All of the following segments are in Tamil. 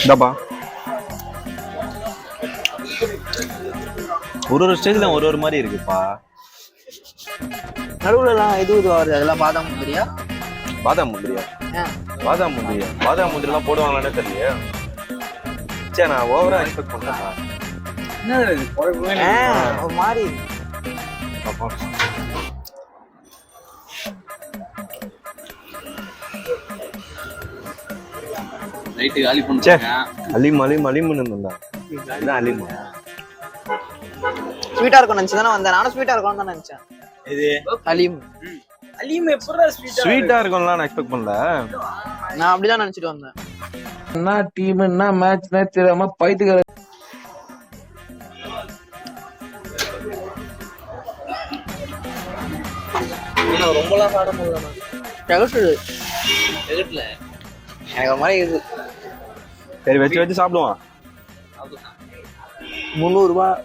இதாப்பா ஒரு ஸ்டேஜ்ல ஒரு மாதிரி இருக்குப்பா. நடுவுலலாம் இது வருது, அதெல்லாம் பாதாம் முந்திரியா? பாதாம் முந்திரியா? பாதாம் முந்திரிலாம் போடுவாங்களானே தெரியல. சரி, நான் ஓவரா எக்ஸ்பெக்ட் பண்றேன். ஒரு மாதிரி ரைட்டு காலி பண்ணுங்க. அலிமுன்னு இருந்தா என்ன அலிமா? ஸ்வீட்டா இருக்கும் நினைச்சு தானே வந்தேன். நானும் ஸ்வீட்டா இருக்கும்னு தான் நினைச்சேன். இது அலீம் எப்படா ஸ்வீட்டா இருக்கும்லாம் நான் எக்ஸ்பெக்ட் பண்ணல. நான் அப்படிதான் நினைச்சிட்டு வந்தேன். என்ன டீம் என்ன மேட்ச் தெரியாம பைத்துக்கிற ரொம்பலாம் சாப்பிட முடியல. எனக்கு ஒரு மாதிரி இது. சரி, வச்சு சாப்பிடுவான். 300 ரூபாய்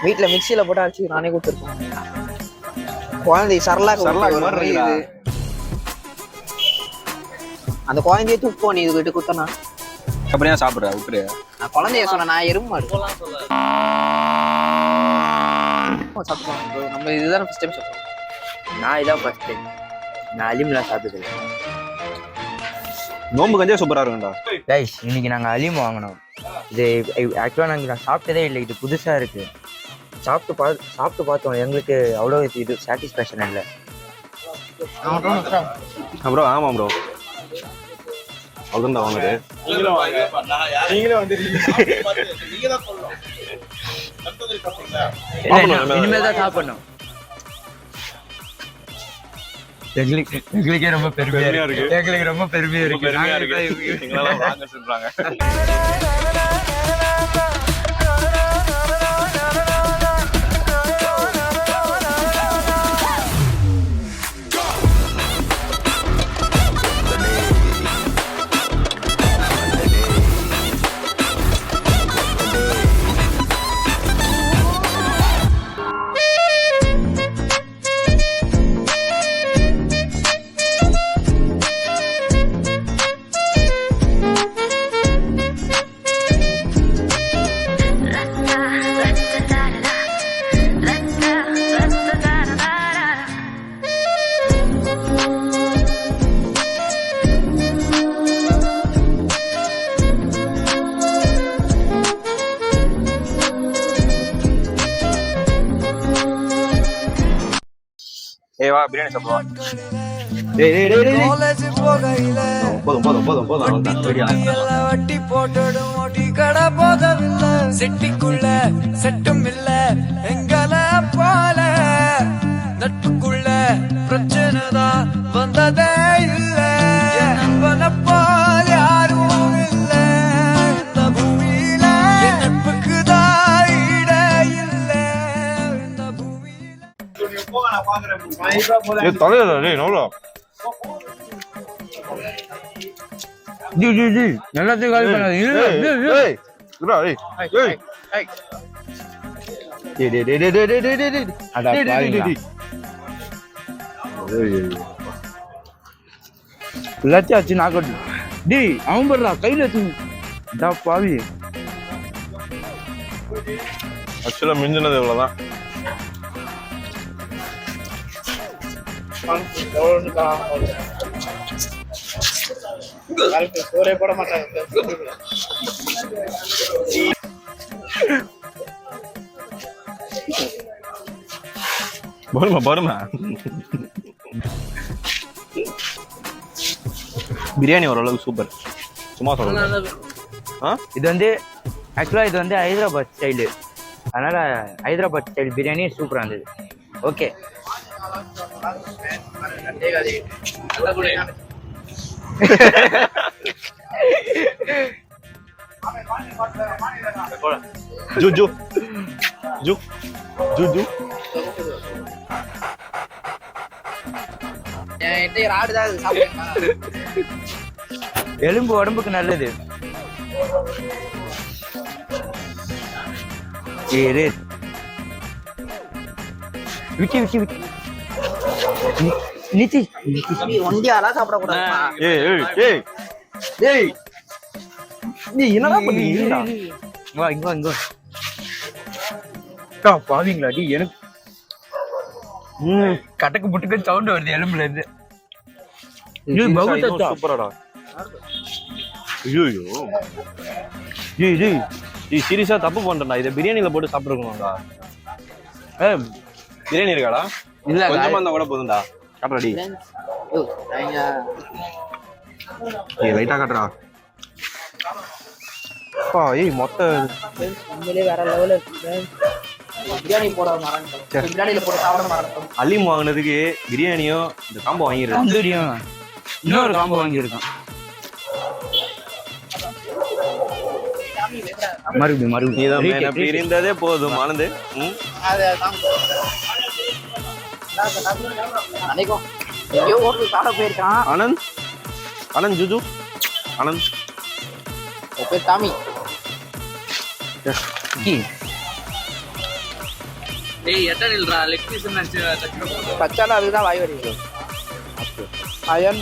வீட்டுல மிக்சியில போட்டு அடிச்சு நானே கொடுத்துருக்கேன். குழந்தை சரலாக் மாதிரி இது. அந்த குழந்தைய தூக்கு நீ இது கிட்ட குத்தனா அப்படியே சாப்பிடுற விட்டுரு. நான் குழந்தைய சொன்னேன், நான் எருமாடு சாப்பிடுவோம். நம்ம இதுதான் ஃபர்ஸ்ட் டைம் சாப்பிடுவோம். நான் இதான் ஃபர்ஸ்ட் டைம். நான் அலீம்லாம் சாப்பிட்டதில்லை. நோம்பு கஞ்சா சூப்பரா இருக்கும்டா. கைஸ், இன்னைக்கு நாங்கள் அலீம் வாங்கினோம். இது ஆக்சுவலாக நான் சாப்பிட்டதே இல்லை. இது புதுசாக இருக்கு. சாப்பிட்டு பார்த்தோம். எங்களுக்கு அவ்வளோ இது சாட்டிஸ்ஃபேக்ஷன் இல்லை. ப்ரோ ஆமா ப்ரோ, அவ்வளோதான் வாங்குது. இனிமேல் தான் சாப்பிடணும். எங்களுக்கே ரொம்ப பெருமையா இருக்கு. எங்களுக்கு ரொம்ப பெருமையா இருக்கு. வாங்க சொல்றாங்க. வா பிரியாணி சாப்பிடுவோம். போதும் வட்டி போட்டடும் ஒட்டி கடை போதவில்லை. செட்டிக்குள்ள செட்டும் இல்ல எங்கள போல. நட்புக்குள்ள பிரச்சனைதான் வந்ததே இல்ல. நண்பனை போல் யாரும் இல்ல இந்த பூமியில. நட்புக்கு தான் இட இல்ல இந்த பூமியில. எல்லாத்தையும் காலி எல்லாத்தையும் ஆச்சு. நாக்கட்டு டி அவன் படுறா கையில பாவி. ஆக்சுவலா மிஞ்சினது இவ்வளவுதான். போட மாட்டாங்க. பருமா பிரியாணி ஓரளவுக்கு சூப்பர். சும்மா சொல்லுங்க. இது வந்து ஆக்சுவலா இது வந்து ஹைதராபாத் ஸ்டைலு. அதனால ஹைதராபாத் ஸ்டைல் பிரியாணி சூப்பரா இருந்தது. ஓகே ஜூ ஜூ ஜூ ஜூ ஜூ எலும்பு உடம்புக்கு நல்லது. விக்கி விக்கி விக்கி நித்தி ஒண்டியாலாம் சாப்பிடக்கூடாது. நீ என்னடா பண்ணீங்க? வா இங்க இங்க பாவீங்களா டி? எனக்கு கட்டக்கு புட்டுக்கு சவுண்ட் வருது எலும்புல இருந்து. சூப்பராடா. ஐயோ சீரியஸா தப்பு பண்றேன்டா. இதை பிரியாணில போட்டு சாப்பிட்டுருக்கணும்டா. பிரியாணி இருக்காடா? இல்ல கொஞ்சமா இருந்தா கூட போதும்டா. காட்டுறாடி. லைட்டா காட்டுறா. மொத்த வேற லெவல்ல இருக்கு. பிரியாணி போட மறந்துட்டோம். பிரியாணில போட்டு சாப்பிட மறந்துட்டோம். அலீம் வாங்கினதுக்கு பிரியாணியும் இந்த காம்போ வாங்கிருக்கேன். தந்தூரியும் இன்னொரு காம்போ வாங்கியிருக்கான். மறுபடியும் இருந்ததே போதும் ஆனந்து. எங்கேயோ ஹோட்டல் சாப்பிட போயிருக்கான். ஆனந்த் ஆனந்த் ஜுஜு ஆனந்த் பேர் டாமி. பச்சால அதுதான் வாய் வருது. அயன்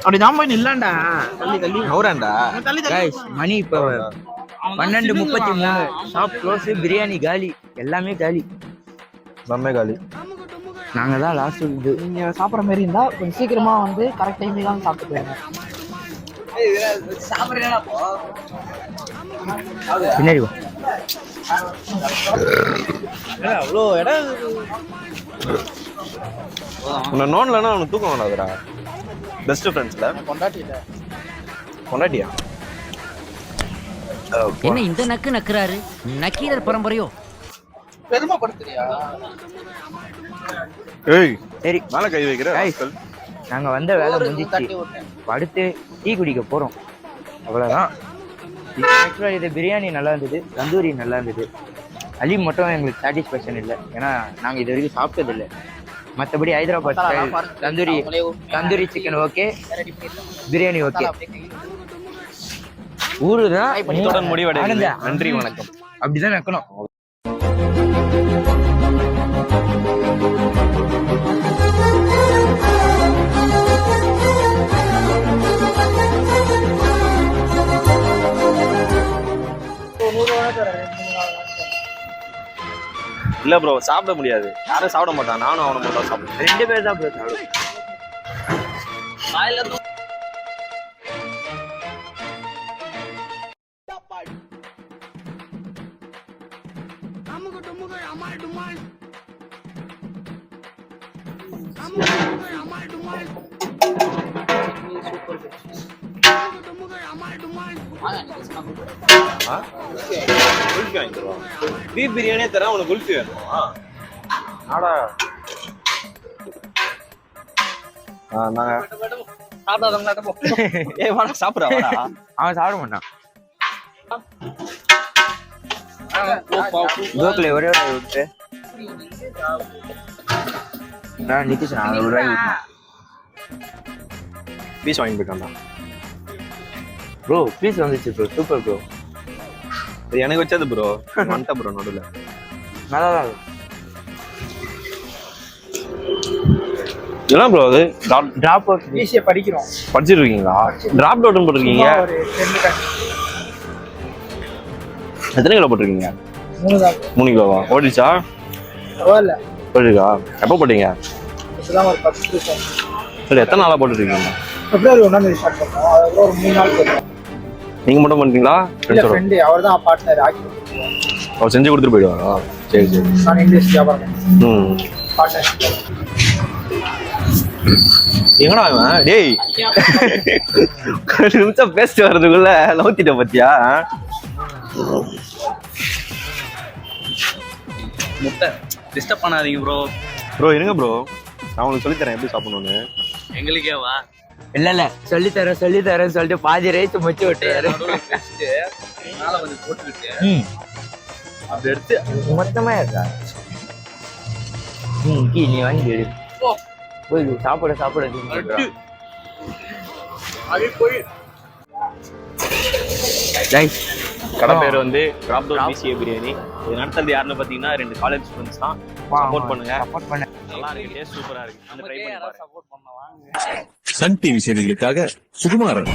அப்படிதான் போய் நில்லாண்டா. தள்ளி தள்ளி நவுறாண்டா. மணி இப்ப 12:33. Shop close. பிரியாணி காலி. எல்லாமே காலி. பம்மே காலி. நாங்க தான் லாஸ்ட். நீங்க சாப்பிட்ற மாதிரி இருந்தா கொஞ்சம் சீக்கிரமா வந்து கரெக்ட் டைம்ல தான் சாப்பிட்டு போயிருங்க. பின்னாடி வா. அவ்வளோ இடம் உன்னை நோன்லன்னா அவனுக்கு தூக்கம் வேணாதுடா. பெஸ்ட் ஃப்ரெண்ட்ஸ்ல கொண்டாட்டியா? என்ன இந்த நக்கு நக்குறாரு? நக்கீரர் பரம்பரையோ? பெருமைப்படுத்துறியா? ஏய் சரி மேல கை வைக்கிற. நாங்க வந்த வேலை முடிஞ்சிச்சு. அடுத்து டீ குடிக்க போறோம். அவ்வளவுதான். ஆக்சுவலா இது பிரியாணி நல்லா இருந்தது, தந்தூரி நல்லா இருந்தது. அலீம் மட்டும் எங்களுக்கு சாட்டிஸ்ஃபேக்ஷன் இல்லை. ஏன்னா நாங்க இது வரைக்கும் சாப்பிட்டது இல்லை. மற்றபடி Hyderabad style tandoori chicken okay, biryani okay. ஊரு தான் முடிவடைகிறது. நன்றி வணக்கம். அப்படிதான் வைக்கணும். இல்ல ப்ரோ சாப்பிட முடியாது. யாரும் சாப்பிட மாட்டான். நானும் அவனை மட்டும் சாப்பிடுவேன். 2 பேர் தான் ப்ரோ சாப்பிடுவோம். பீஃப் பிரியாணியே தர உனக்கு குல்ஃபி வேணுமா? ஆடா நாங்க சாப்பிடா. அவன் சாப்பிட மாட்டான். கோகுல ஒரே ஒரு விட்டு நான் நிதிஷ் நான் ஒரு ரூபாய் பீஸ் வாங்கி போயிட்டான்டா. ப்ரோ பீஸ் வந்துச்சு ப்ரோ. Super bro. எனக்கு வச்சது ப்ரோ. வந்துட்ட ப்ரோ நடுவில். நல்லா தான் என்ன ப்ரோ அது? டிராப் அவுட் ஈஸியா படிக்கிறோம். படிச்சிட்டு இருக்கீங்களா? டிராப் அவுட்னு போட்டிருக்கீங்க. எத்தனை கிலோ போட்டிருக்கீங்க? 3 கிலோவா? ஓடிச்சா? போட்டிருக்கா? எப்போ போட்டீங்க? சரி எத்தனை நாளா போட்டுருக்கீங்க? பிப்ரவரி 1ஆம் தேதி ஸ்டார்ட் பண்ணோம். அதுக்கப்புறம் ஒரு 3 நாள் போட்டோம். நீங்க மட்டும் பண்றீங்களா? ஃப்ரெண்ட் அவர் தான் பார்ட்னர். அவர் செஞ்சு கொடுத்துட்டு போயிடுவாரா? சரி சரி. நான் இங்கிலீஷ் வியாபாரம் ம் பார்ட்னர். எங்கடா அவன் டேய் ஒரு நிமிஷம் பேசிட்டு வர்றதுக்குள்ள லவுத்திட்ட பத்தியா முட்டை டிஸ்டர்ப் பண்ணாதீங்க ப்ரோ. ப்ரோ இருங்க ப்ரோ, நான் உங்களுக்கு சொல்லித்தரேன் எப்படி சாப்பிடணும்னு. எங்களுக்கேவா? இல்ல சொல்லித்தரேன் சொல்லிட்டு பாதி ரைஸ் முச்சு விட்டுறாரு. மேல கொஞ்சம் போட்டுக்கிட்டு அப்படி எடுத்து மொத்தமா இருக்கா? நீ வாங்கி எடு. போய் சாப்பிட கடை பேர் வந்து கிராப் டோர் பிசிஏ பிரியாணி. இது நடத்துறது யாருன்னு பாத்தீங்கன்னா 2 காலேஜ் ஸ்டூடெண்ட்ஸ் தான். சப்போர்ட் பண்ணுங்க. நல்லா இருக்கு, டேஸ்ட் சூப்பரா இருக்கு. அந்த ட்ரை பண்ணி பாருங்க. சப்போர்ட் பண்ண வாங்க. சன் டிவி செய்திகளுக்காக சுகுமாரன்.